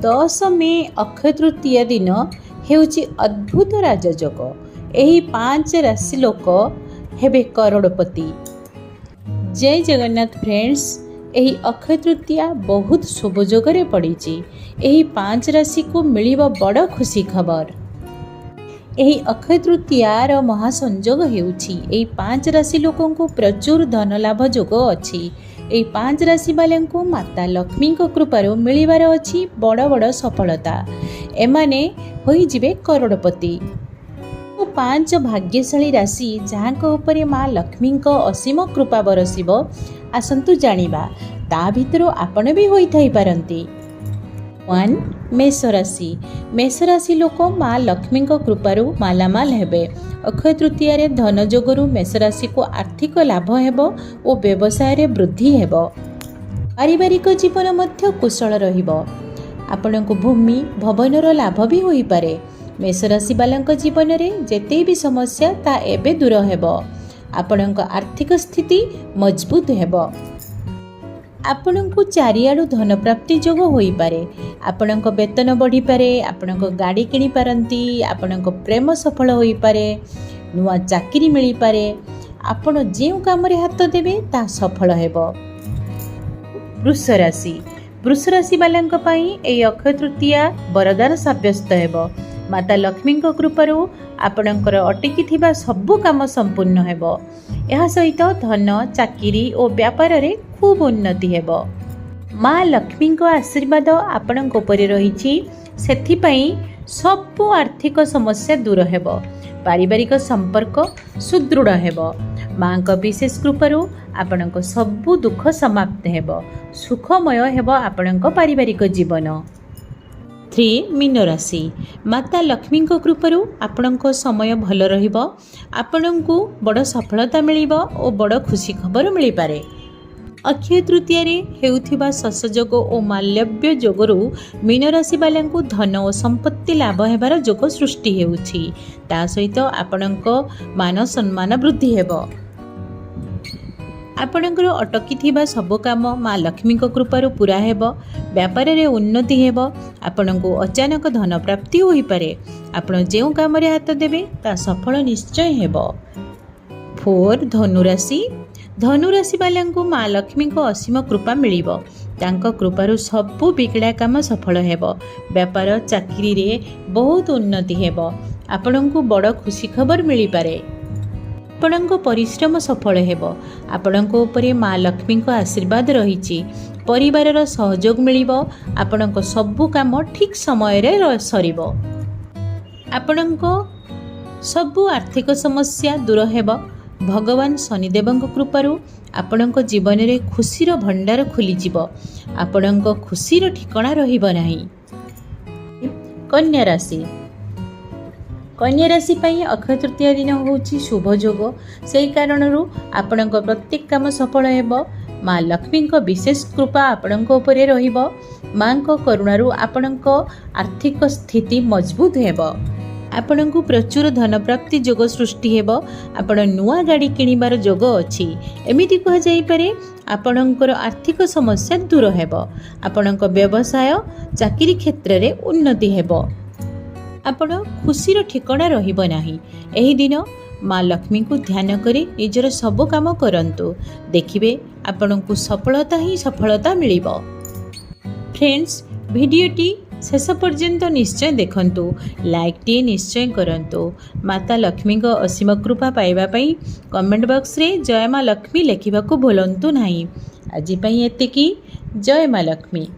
10 मे अक्षय तृतीया दिन हेउची अद्भुत राजयोग। एही 5 राशि लोक हेबे करोड़पति। जय जगन्नाथ फ्रेंड्स, एही अक्षय तृतीया बहुत शुभ जोगरे पड़ी। एही 5 राशि को मिलिब बड़ खुशी खबर। एही अक्षय तृतीयार महासंयोग हेउची एही 5 राशि लोकों को प्रचुर धन लाभ जोग अछि। एही 5 राशि वाले को माता लक्ष्मी को कृपारो मिलिबार अछि बड़ बड़ सफलता। एमाने होई जिवे करोड़पति। 5 भाग्यशाली राशि जहाँ उपरे माँ लक्ष्मी को असीम कृपा बरसिब आसंतु जानिबा। ता भितर आपण भी होई थाई पारंती। 1 मेष राशि। मेष राशि लोक माँ लक्ष्मी को कृपारू मालामाल हेबे। अक्षय तृतीया रे धन जोगरु मेष राशि को आर्थिक लाभ हेबो और व्यवसाय रे वृद्धि हेबो। पारिवारिक जीवन मध्य कुशल रहिबो। आपनको भूमि भवनर लाभ भी होई पारे। मेष राशि वालंक जीवन रे जेते भी समस्या ता एबे दूर हेबो। आपनको आर्थिक स्थिति मजबूत हेबो। आपनको चारियाडू धन प्राप्ति जोग होई पारे। आपनको वेतन बढ़ी पारे। आपनको गाड़ी किनी पारंती। आपनको प्रेम सफल होई पारे। नुआ चाकरी मिली पारे। आपण जे काम रे हाथ देबे ता सफल हेबो। वृष राशि। वृष राशि वालंक पई एई अक्षय तृतीया वरदान साब्यस्त हेबो। माता लक्ष्मी को कृपारू आपणकर अटकी थिबा सबु काम संपूर्ण हेबो। यह सहित धन चाकरी और व्यापार रे खूब उन्नति हेबो। माँ लक्ष्मी को आशीर्वाद आपणक उपरे रहिछि, सेथिपई सबु आर्थिक समस्या दूर हेबो। पारिवारिक संपर्क सुदृढ़ हेबो। माँ को विशेष कृपारू आपणक सबु दुख समाप्त हेबो। सुखमय हेबो आपणक पारिवारिक जीवन। 3 मीन राशि। माता लक्ष्मी को कृपारू आपणक समय भल रहिबो। आपणको बड़ सफलता मिलिबो और बड़ खुशी खबर मिली पारे। अक्षय तृतीया रे हेउथिबा ससयोग और माल्यव्य जोगरु मीन राशि वालंकु धन और संपत्ति लाभ हेबार जोग सृष्टि हेउछि। ता सहित आपणक मान सम्मान वृद्धि हेबो। आपणकर अटकी थिबा सब काम माँ लक्ष्मी को कृपारू पूरा हेबो। व्यापार रे उन्नति हेबो। आपणको अचानक धन प्राप्ति होई पारे। आपण जेउ काम रे हाथ देबे ता सफल निश्चय हेबो। 4 धनु राशि। धनु राशि वालंकु माँ लक्ष्मी को असीम कृपा मिलिबो। तांको कृपारू सबु बिगड़ा काम सफल हेबो। व्यापार चाकरी रे बहुत उन्नति हेबो। आपणको बड़ खुशी खबर मिली पारे। आपणको परिश्रम सफल हेबो। आपणको उपरे माँ लक्ष्मी को आशीर्वाद रहिछि। परिवारर सहयोग मिलिबो। आपणको सबु काम ठीक समय रे सरिबो। आपणको सबु आर्थिक समस्या दूर हेबो। भगवान शनिदेवଙ୍କ कृपारू आपणको जीवन रे खुशीर भंडार खुली जिवो। आपणको खुशीर ठिकाना रहिबो नाही। कन्या राशि। कन्या राशि पई अक्षय तृतीया दिन होउछि शुभ जोग। सेही कारणरू आपणक प्रत्येक काम सफल हेबो। माँ लक्ष्मी को विशेष कृपा आपणक उपरे रहिबो। माँ को करुणारू आपणक आर्थिक स्थिति मजबूत हेबो। आपणको प्रचुर धन प्राप्ति जोग सृष्टि हेबो। आपण नुआ गाड़ी किनिबार जोग अछि। एमिति कह जाई पारे आपणकर आर्थिक समस्या दूर हेबो। आपणक व्यवसाय चाकरी क्षेत्र रे उन्नति हेबो। आपण खुशीर ठिकाना रहिबो नाही। एही दिन माँ लक्ष्मी को ध्यान करी निजर सब काम करंतु। देखिबे आपणको सफलता ही सफलता मिलिबो। फ्रेंड्स, वीडियोटी शेष पर्यंत निश्चय देखंतु। लाइक टी निश्चय करंतु। माता लक्ष्मी को असीम कृपा पाइबा पई कमेंट बॉक्स रे जय माँ लक्ष्मी लिखिबाकू भूलंतु नाही। आज पई एतिकी। जय माँ लक्ष्मी।